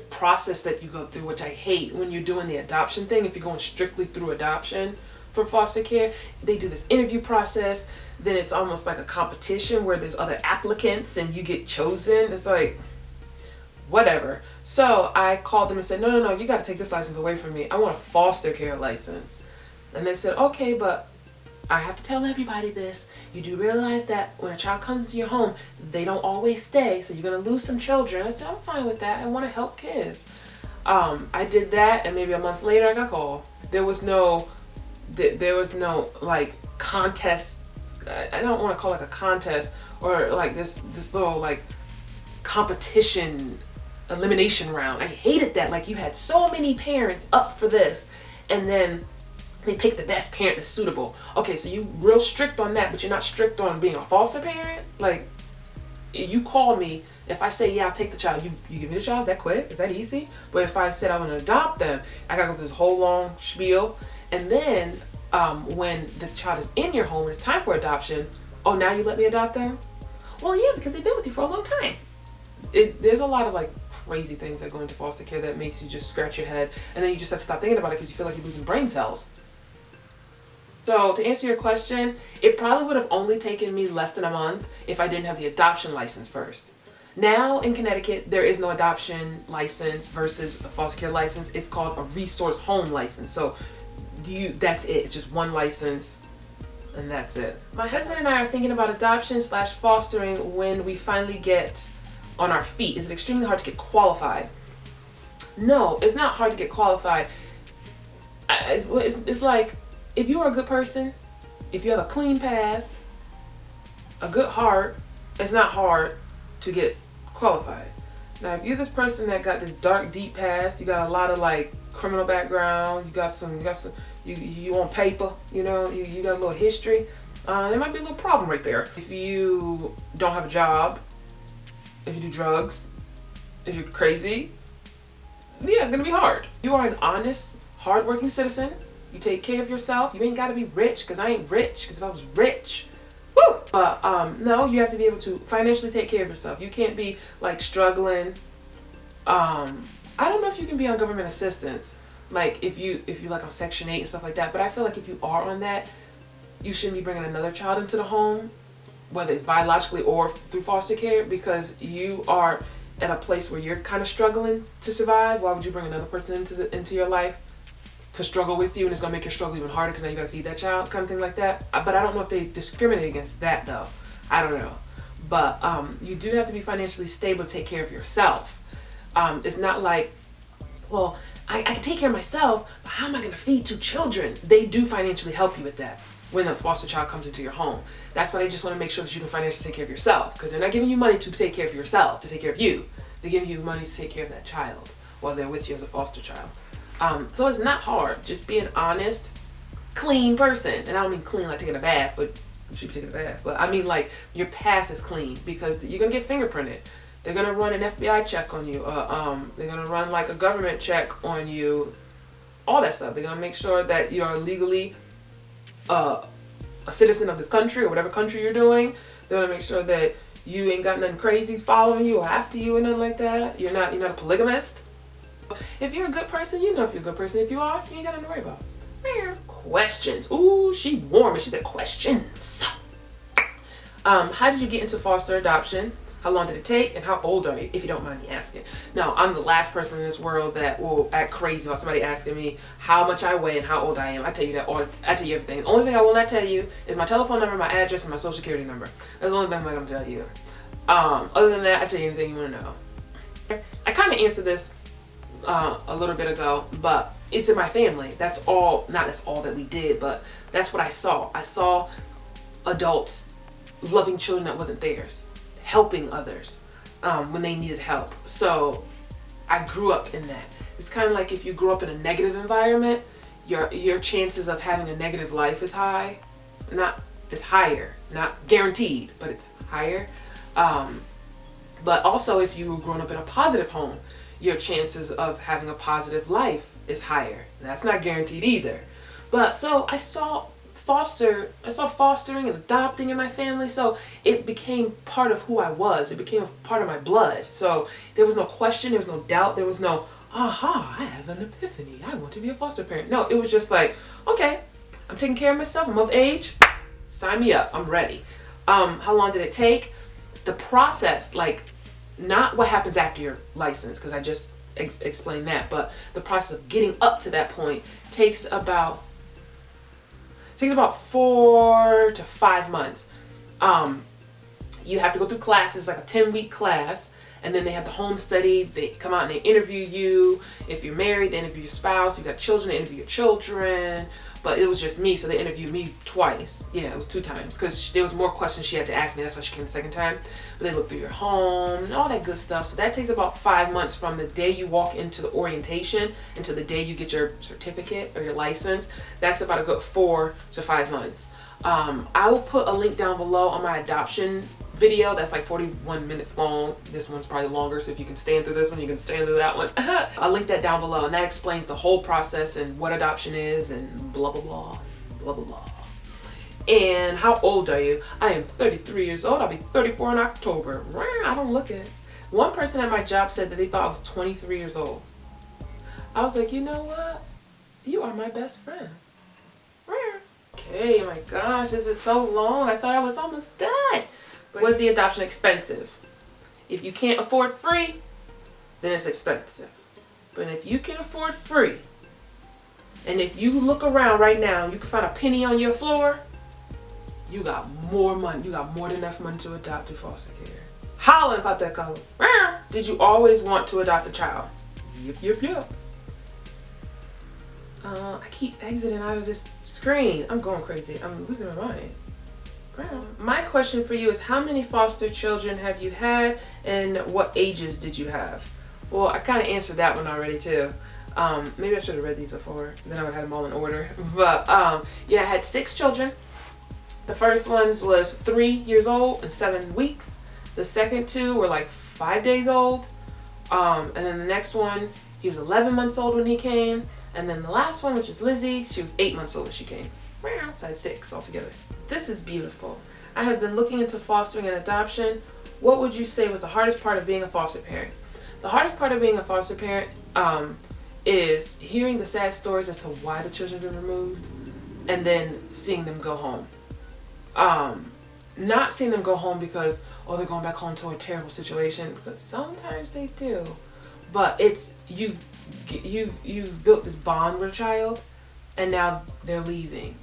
process that you go through, which I hate when you're doing the adoption thing. If you're going strictly through adoption for foster care, they do this interview process. Then it's almost like a competition where there's other applicants and you get chosen. It's like, whatever. So I called them and said, no, you got to take this license away from me. I want a foster care license. And they said, okay, but I have to tell everybody this. You do realize that when a child comes into your home, they don't always stay, so you're going to lose some children. I said, I'm fine with that. I want to help kids. I did that, and maybe a month later I got a call. There was no like contest. I don't want to call it a contest or like this little like competition elimination round. I hated that. Like, you had so many parents up for this, and then they pick the best parent that's suitable. Okay, so you real strict on that, but you're not strict on being a foster parent? Like, you call me, if I say, yeah, I'll take the child, you give me the child, is that quick? Is that easy? But if I said I want to adopt them, I gotta go through this whole long spiel. And then when the child is in your home and it's time for adoption, oh, now you let me adopt them? Well, yeah, because they've been with you for a long time. There's a lot of like crazy things that go into foster care that makes you just scratch your head, and then you just have to stop thinking about it because you feel like you're losing brain cells. So to answer your question, it probably would have only taken me less than a month if I didn't have the adoption license first. Now in Connecticut, there is no adoption license versus a foster care license. It's called a resource home license. So that's it. It's just one license and that's it. My husband and I are thinking about adoption / fostering when we finally get on our feet. Is it extremely hard to get qualified? No, it's not hard to get qualified. It's like, if you are a good person, if you have a clean past, a good heart, it's not hard to get qualified. Now, if you're this person that got this dark, deep past, you got a lot of like criminal background, you on paper, you know, you got a little history, there might be a little problem right there. If you don't have a job, if you do drugs, if you're crazy, yeah, it's gonna be hard. You are an honest, hardworking citizen. You take care of yourself. You ain't gotta be rich, because I ain't rich, because if I was rich, woo, But no, you have to be able to financially take care of yourself. You can't be like struggling. I don't know if you can be on government assistance, like if you like on Section 8 and stuff like that. But I feel like if you are on that, you shouldn't be bringing another child into the home, whether it's biologically or through foster care, because you are at a place where you're kind of struggling to survive. Why would you bring another person into your life to struggle with you, and it's gonna make your struggle even harder because now you gotta feed that child, kind of thing like that. But I don't know if they discriminate against that though. I don't know. But you do have to be financially stable to take care of yourself. It's not like, well, I can take care of myself, but how am I gonna feed 2 children? They do financially help you with that when a foster child comes into your home. That's why they just want to make sure that you can financially take care of yourself, because they're not giving you money to take care of yourself, to take care of you. They're giving you money to take care of that child while they're with you as a foster child. So it's not hard. Just be an honest, clean person. And I don't mean clean like taking a bath, but you should be taking a bath. But I mean like your past is clean, because you're going to get fingerprinted. They're going to run an FBI check on you. They're going to run like a government check on you. All that stuff. They're going to make sure that you are legally a citizen of this country or whatever country you're doing. They're going to make sure that you ain't got nothing crazy following you or after you or nothing like that. You're not a polygamist. If you're a good person, you know if you're a good person. If you are, you ain't got nothing to worry about. Questions. Ooh, she warm and she said questions. How did you get into foster adoption? How long did it take? And how old are you, if you don't mind me asking? No, I'm the last person in this world that will act crazy about somebody asking me how much I weigh and how old I am. I tell you that, or I tell you everything. The only thing I will not tell you is my telephone number, my address, and my social security number. That's the only thing I'm going to tell you. Other than that, I tell you anything you want to know. I kind of answered this a little bit ago, but it's in my family. That's all that we did, but that's what I saw. I saw adults loving children that wasn't theirs, helping others when they needed help. So I grew up in that. It's kind of like if you grew up in a negative environment, your chances of having a negative life is high. It's higher, not guaranteed, but it's higher. But also if you were growing up in a positive home, your chances of having a positive life is higher. That's not guaranteed either. But so I saw fostering and adopting in my family, so it became part of who I was. It became a part of my blood. So there was no question, there was no doubt, there was no, aha, I have an epiphany, I want to be a foster parent. No, it was just like, okay, I'm taking care of myself, I'm of age, sign me up, I'm ready. How long did it take? The process, like, not what happens after your license, because I just explained that, but the process of getting up to that point takes about 4 to 5 months. You have to go through classes, like a 10-week class, and then they have the home study. They come out and they interview you. If you're married, they interview your spouse. If you got children, they interview your children. But it was just me, so they interviewed me twice. Yeah, it was 2 times, because there was more questions she had to ask me. That's why she came the second time. But they look through your home and all that good stuff. So that takes about 5 months from the day you walk into the orientation until the day you get your certificate or your license. That's about a good 4 to 5 months. I will put a link down below on my adoption video that's like 41 minutes long. This one's probably longer, so if you can stand through this one, you can stand through that one. I'll link that down below, and that explains the whole process and what adoption is and blah blah blah blah blah blah. And how old are you? I am 33 years old. I'll be 34 in October. I don't look it. One person at my job said that they thought I was 23 years old. I was like, you know what? You are my best friend. Okay, my gosh, this is so long. I thought I was almost done. Was the adoption expensive? If you can't afford free, then it's expensive. But if you can afford free, and if you look around right now and you can find a penny on your floor, you got more money. You got more than enough money to adopt through foster care. Hollering about that color. Did you always want to adopt a child? Yep. I keep exiting out of this screen. I'm going crazy. I'm losing my mind. My question for you is, how many foster children have you had, and what ages did you have? Well, I kind of answered that one already too. Maybe I should have read these before, then I would have had them all in order. But yeah, I had 6 children. The first ones was 3 years old and 7 weeks. The second 2 were like 5 days old. And then the next one, he was 11 months old when he came. And then the last one, which is Lizzie, she was 8 months old when she came. So I had 6 altogether. This is beautiful. I have been looking into fostering and adoption. What would you say was the hardest part of being a foster parent? The hardest part of being a foster parent is hearing the sad stories as to why the children have been removed, and then seeing them go home. Not seeing them go home because, oh, they're going back home to a terrible situation, because sometimes they do. But it's you've built this bond with a child, and now they're leaving.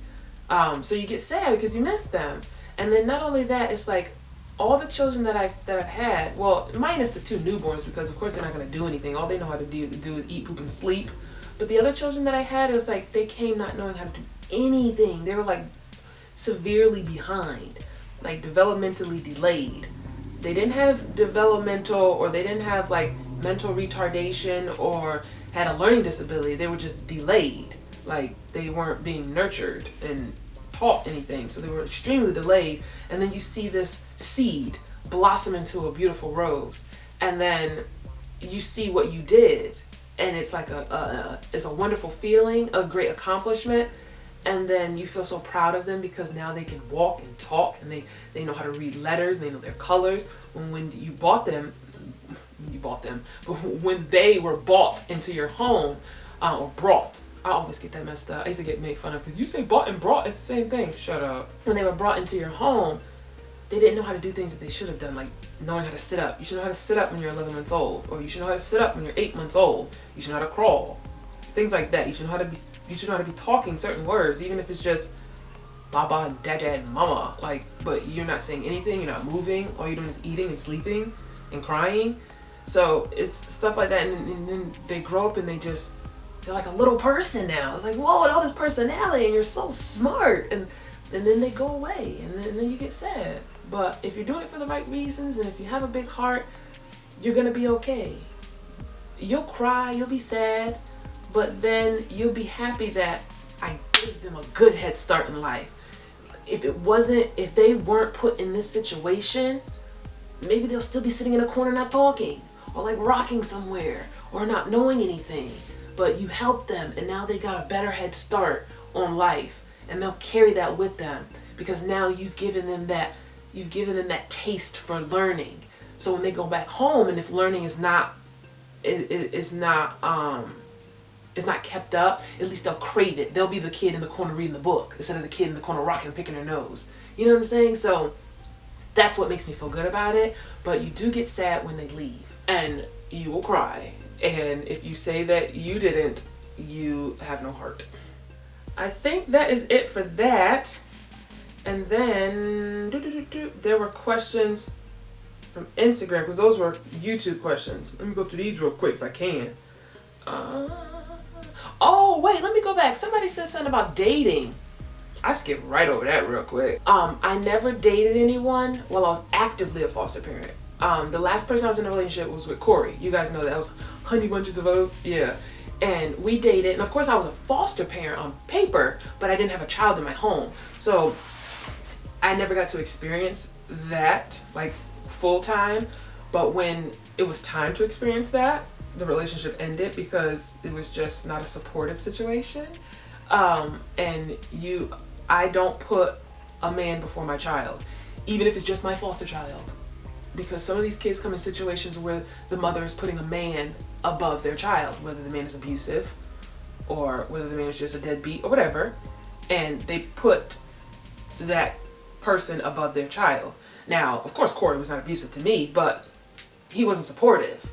So you get sad because you miss them. And then not only that, it's like all the children that I've had, well, minus the 2 newborns, because of course they're not going to do anything. All they know how to do is eat, poop, and sleep. But the other children that I had, it was like they came not knowing how to do anything. They were like severely behind, like developmentally delayed. They didn't have developmental, or they didn't have like mental retardation or had a learning disability. They were just delayed. Like they weren't being nurtured and taught anything. So they were extremely delayed. And then you see this seed blossom into a beautiful rose. And then you see what you did. And it's like it's a wonderful feeling, a great accomplishment. And then you feel so proud of them because now they can walk and talk, and they know how to read letters, and they know their colors. When you bought them, when they were bought into your home, or brought. I always get that messed up. I used to get made fun of because you say bought and brought, it's the same thing. Shut up. When they were brought into your home, they didn't know how to do things that they should have done, like knowing how to sit up. You should know how to sit up when you're 11 months old, or you should know how to sit up when you're 8 months old. You should know how to crawl. Things like that. You should know how to be talking certain words, even if it's just baba, dada, and mama. Like, but you're not saying anything, you're not moving, all you're doing is eating and sleeping and crying. So it's stuff like that, and then they grow up and they're like a little person now. It's like, whoa, and all this personality, and you're so smart, and then they go away, and then you get sad. But if you're doing it for the right reasons, and if you have a big heart, you're gonna be okay. You'll cry, you'll be sad, but then you'll be happy that I gave them a good head start in life. If they weren't put in this situation, maybe they'll still be sitting in a corner not talking, or like rocking somewhere, or not knowing anything. But you helped them, and now they got a better head start on life, and they'll carry that with them because now you've given them that taste for learning. So when they go back home, and if learning is not kept up, at least they'll crave it. They'll be the kid in the corner reading the book instead of the kid in the corner rocking and picking their nose. You know what I'm saying? So that's what makes me feel good about it. But you do get sad when they leave, and you will cry. And if you say that you didn't, you have no heart. I think that is it for that. And then there were questions from Instagram, because those were YouTube questions. Let me go through these real quick if I can. Oh wait, let me go back. Somebody said something about dating. I skipped right over that real quick. I never dated anyone while I was actively a foster parent. The last person I was in a relationship was with Corey. You guys know that was Honey Bunches of Oats. Yeah. And we dated, and of course I was a foster parent on paper, but I didn't have a child in my home. So I never got to experience that like full time. But when it was time to experience that, the relationship ended because it was just not a supportive situation. And I don't put a man before my child, even if it's just my foster child. Because some of these kids come in situations where the mother is putting a man above their child, whether the man is abusive or whether the man is just a deadbeat or whatever, and they put that person above their child. Now, of course, Corey was not abusive to me, but he wasn't supportive.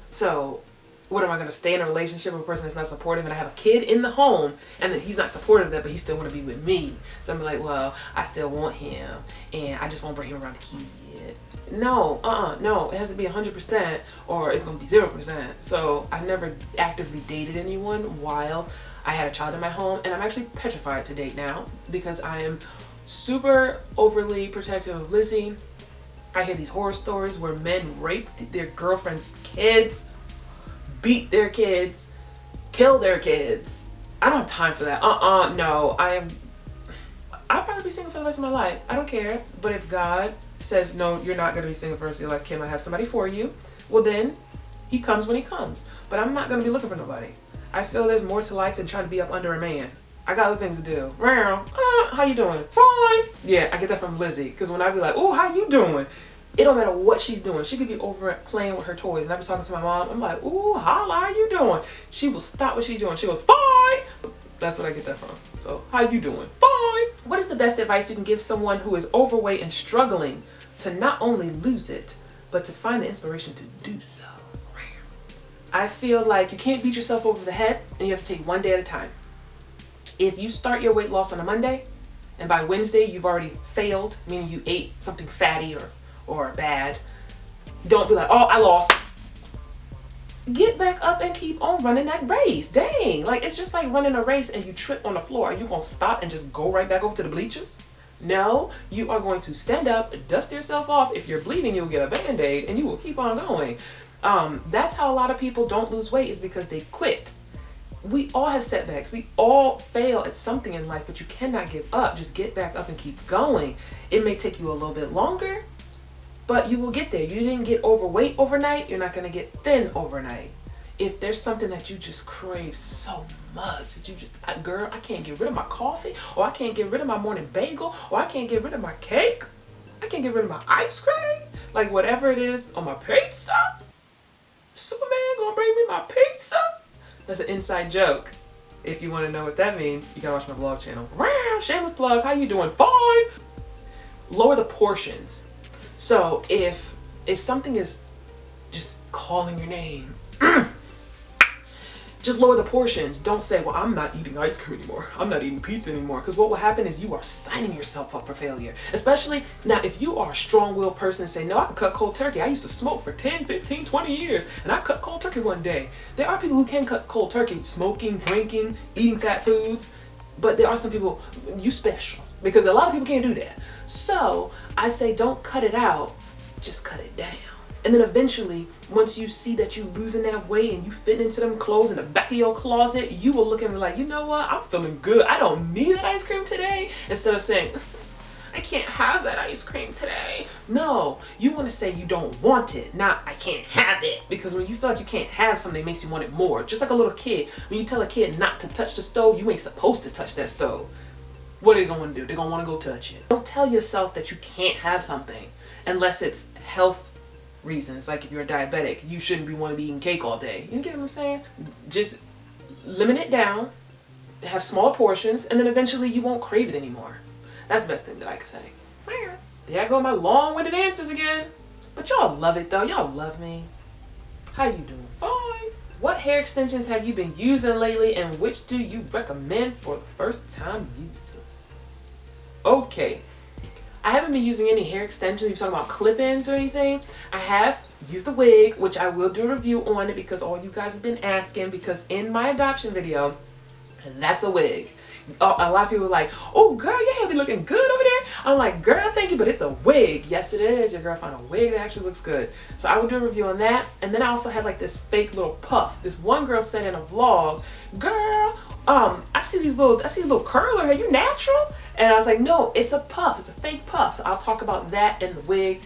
So what am I going to stay in a relationship with a person that's not supportive, and I have a kid in the home and then he's not supportive of that, but he still want to be with me? So I'm like, well, I still want him and I just won't bring him around the kid. No, no, it has to be 100% or it's going to be 0%. So I've never actively dated anyone while I had a child in my home, and I'm actually petrified to date now because I am super overly protective of Lizzie. I hear these horror stories where men rape their girlfriends' kids, beat their kids, kill their kids. I don't have time for that. No, I'll probably be single for the rest of my life. I don't care. But if God says, no, you're not going to be single for the rest of your life, Kim, I have somebody for you, well then, he comes when he comes. But I'm not going to be looking for nobody. I feel there's more to life than trying to be up under a man. I got other things to do. How you doing? Fine. Yeah, I get that from Lizzie. Because when I be like, oh, how you doing? It don't matter what she's doing. She could be over playing with her toys. And I be talking to my mom. I'm like, ooh, holla, how you doing? She will stop what she's doing. She goes, fine. That's what I get that from. So, how you doing? Fine. What is the best advice you can give someone who is overweight and struggling to not only lose it, but to find the inspiration to do so? I feel like you can't beat yourself over the head, and you have to take one day at a time. If you start your weight loss on a Monday, and by Wednesday you've already failed, meaning you ate something fatty or bad, don't be like, oh, I lost. Get back up and keep on running that race. Dang, like it's just like running a race and you trip on the floor. Are you gonna stop and just go right back over to the bleachers? No, you are going to stand up, dust yourself off. If you're bleeding, you'll get a Band-Aid and you will keep on going. That's how a lot of people don't lose weight, is because they quit. We all have setbacks. We all fail at something in life, but you cannot give up. Just get back up and keep going. It may take you a little bit longer, but you will get there. You didn't get overweight overnight. You're not going to get thin overnight. If there's something that you just crave so much that you just, girl, I can't get rid of my coffee, or I can't get rid of my morning bagel, or I can't get rid of my cake, I can't get rid of my ice cream, like whatever it is on my pizza. Superman gonna bring me my pizza? That's an inside joke. If you want to know what that means, you gotta watch my vlog channel. Shameless plug. How you doing? Fine. Lower the portions. So if something is just calling your name, just lower the portions. Don't say, well, I'm not eating ice cream anymore. I'm not eating pizza anymore. Because what will happen is you are signing yourself up for failure. Especially now, if you are a strong-willed person and say, no, I can cut cold turkey. I used to smoke for 10, 15, 20 years. And I cut cold turkey one day. There are people who can cut cold turkey, smoking, drinking, eating fat foods. But there are some people, you special. Because a lot of people can't do that. So I say, don't cut it out. Just cut it down. And then eventually, once you see that you losing that weight and you fit into them clothes in the back of your closet, you will look at me like, you know what? I'm feeling good. I don't need that ice cream today. Instead of saying, I can't have that ice cream today. No, you want to say you don't want it, not I can't have it. Because when you feel like you can't have something, it makes you want it more. Just like a little kid. When you tell a kid not to touch the stove, you ain't supposed to touch that stove. What are they going to do? They're going to want to go touch it. Don't tell yourself that you can't have something unless it's health reasons. Like if you're a diabetic, you shouldn't be wanting to be eating cake all day. You get what I'm saying? Just limit it down, have smaller portions, and then eventually you won't crave it anymore. That's the best thing that I can say. There I go, my long-winded answers again. But y'all love it though. Y'all love me. How you doing? Fine. What hair extensions have you been using lately, and which do you recommend for the first time users? Okay. I haven't been using any hair extensions. You're talking about clip-ins or anything. I have used the wig, which I will do a review on it because all you guys have been asking, because in my adoption video, that's a wig. A lot of people are like, oh girl, your hair be looking good over there. I'm like, girl, thank you, but it's a wig. Yes, it is. Your girl found a wig that actually looks good. So I will do a review on that. And then I also had like this fake little puff. This one girl said in a vlog, girl, I see these little curler. Are you natural? And I was like, no, it's a puff. It's a fake puff. So I'll talk about that and the wig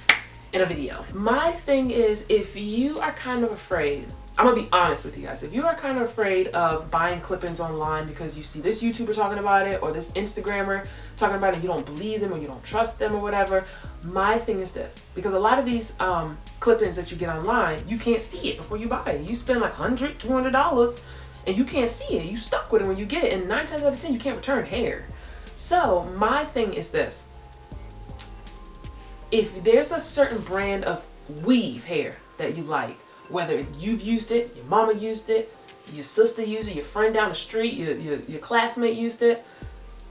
in a video. My thing is, if you are kind of afraid, I'm gonna be honest with you guys. If you are kind of afraid of buying clip-ins online because you see this YouTuber talking about it or this Instagrammer talking about it and you don't believe them or you don't trust them or whatever, my thing is this. Because a lot of these clip-ins that you get online, you can't see it before you buy it. You spend like $100, $200 and you can't see it. You stuck with it when you get it, and 9 times out of 10 you can't return hair. So my thing is this. If there's a certain brand of weave hair that you like, whether you've used it, your mama used it, your sister used it, your friend down the street, your classmate used it,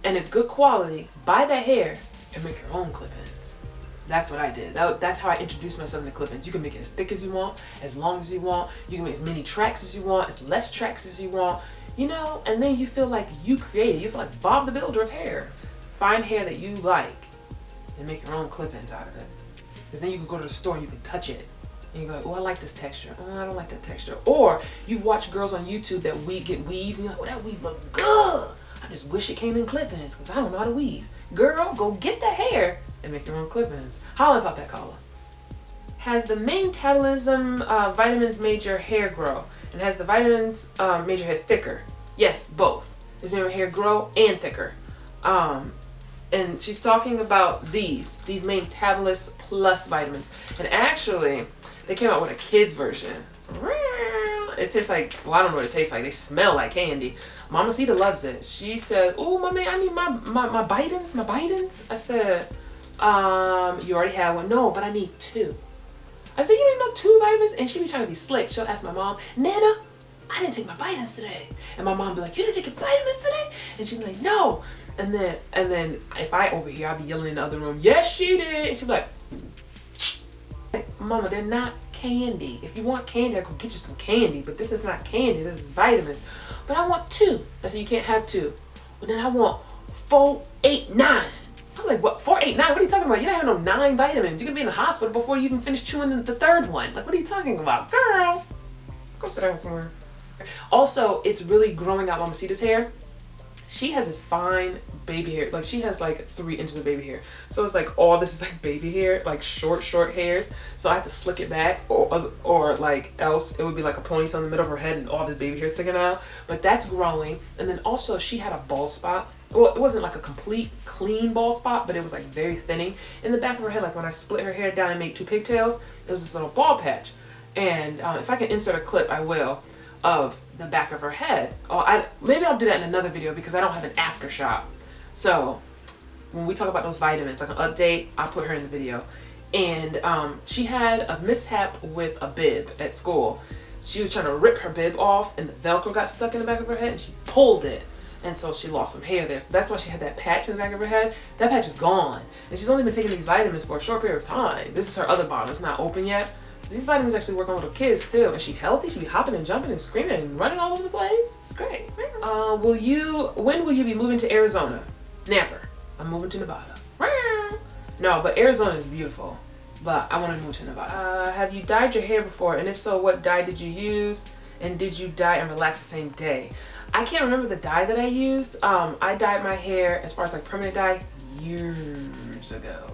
and it's good quality, buy that hair and make your own clip-ins. That's what I did. That's how I introduced myself to clip-ins. You can make it as thick as you want, as long as you want. You can make as many tracks as you want, as less tracks as you want. You know, and then you feel like you created. You feel like Bob the Builder of hair. Find hair that you like and make your own clip-ins out of it. Because then you can go to the store, you can touch it. And you're like, oh, I like this texture. Oh, I don't like that texture. Or you watch girls on YouTube that get weaves, and you're like, oh, that weave look good. I just wish it came in clip-ins because I don't know how to weave. Girl, go get that hair and make your own clip-ins. Holla about that caller. Has the main metabolism vitamins made your hair grow? And has the vitamins made your hair thicker? Yes, both. It's made my hair grow and thicker. And she's talking about these Metabolist Plus vitamins. And actually, they came out with a kid's version. It tastes like, well, I don't know what it tastes like. They smell like candy. Mama Sita loves it. She said, oh, mommy, I need my Bidens. I said, you already have one. No, but I need 2. I said, you didn't know 2 vitamins? And she be trying to be slick. She'll ask my mom, Nana, I didn't take my vitamins today. And my mom be like, you didn't take your vitamins today? And she'd be like, no. And then if I over here, I'll be yelling in the other room, yes, she did. And she'd be like, Mama, they're not candy. If you want candy, I could get you some candy. But this is not candy. This is vitamins. But I want 2. I said, you can't have 2. But then I want 4, 8, 9. I'm like, what? 4, 8, 9? What are you talking about? You don't have no 9 vitamins. You're gonna be in the hospital before you even finish chewing the 3rd one. Like, what are you talking about? Girl, go sit down somewhere. Also, it's really growing out Mama Sita's hair. She has this fine baby hair. Like, she has like 3 inches of baby hair. So it's like all this is like baby hair, like short hairs. So I have to slick it back, or like else it would be like a ponytail in the middle of her head and all the baby hair sticking out. But that's growing. And then also she had a bald spot. Well, it wasn't like a complete clean bald spot, but it was like very thinning in the back of her head. Like when I split her hair down and made 2 pigtails, it was this little bald patch. And if I can insert a clip, I will, of the back of her head. Maybe I'll do that in another video because I don't have an after shot. So when we talk about those vitamins, like an update, I'll put her in the video. And she had a mishap with a bib at school. She was trying to rip her bib off and the Velcro got stuck in the back of her head and she pulled it. And so she lost some hair there. So that's why she had that patch in the back of her head. That patch is gone. And she's only been taking these vitamins for a short period of time. This is her other bottle. It's not open yet. So these vitamins actually work on little kids too. And she's healthy. She be hopping and jumping and screaming and running all over the place. It's great. When will you be moving to Arizona? Never. I'm moving to Nevada. No, but Arizona is beautiful. But I want to move to Nevada. Have you dyed your hair before? And if so, what dye did you use? And did you dye and relax the same day? I can't remember the dye that I used. I dyed my hair, as far as like permanent dye, years ago.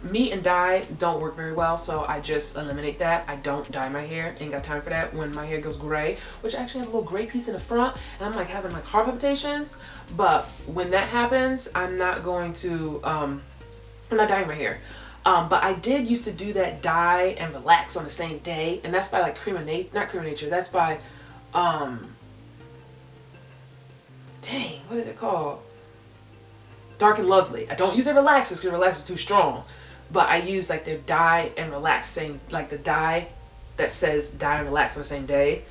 Me and dye don't work very well, so I just eliminate that. I don't dye my hair. Ain't got time for that when my hair goes gray, which I actually have a little gray piece in the front, and I'm like having like heart palpitations. But when that happens, I'm not going to, I'm not dyeing my hair. But I did used to do that dye and relax on the same day, and that's by like not Cream of Nature, that's by, dang, what is it called? Dark and Lovely. I don't use their relaxers because relaxer is too strong, but I use like their dye and relax, saying like the dye that says dye and relax on the same day.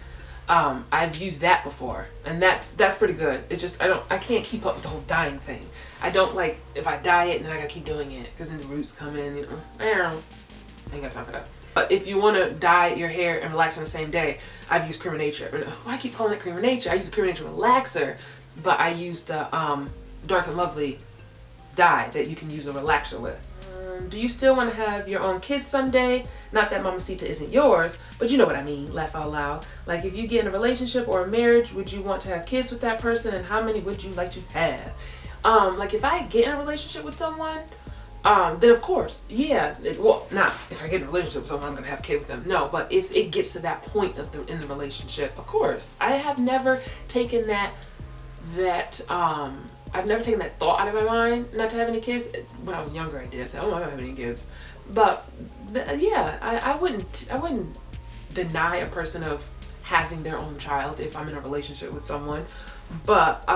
I've used that before, and that's pretty good. It's just I can't keep up with the whole dyeing thing. I don't like if I dye it and then I gotta keep doing it because then the roots come in. You know, I ain't got time for that. But if you want to dye your hair and relax on the same day, I've used Cream of Nature. Why I keep calling it Cream of Nature? I use the Cream of Nature relaxer, but I use the Dark and Lovely dye that you can use a relaxer with. Do you still want to have your own kids someday? Not that Mamacita isn't yours, but you know what I mean. Laugh out loud. Like if you get in a relationship or a marriage, would you want to have kids with that person, and how many would you like to have? Like if I get in a relationship with someone, then of course, yeah. Well, not if I get in a relationship with someone, I'm gonna have a kid with them. No, but if it gets to that point in the relationship, of course. I have never taken I've never taken that thought out of my mind not to have any kids. When I was younger, I did. I said, "Oh, I don't have any kids," but yeah, I wouldn't deny a person of having their own child if I'm in a relationship with someone. But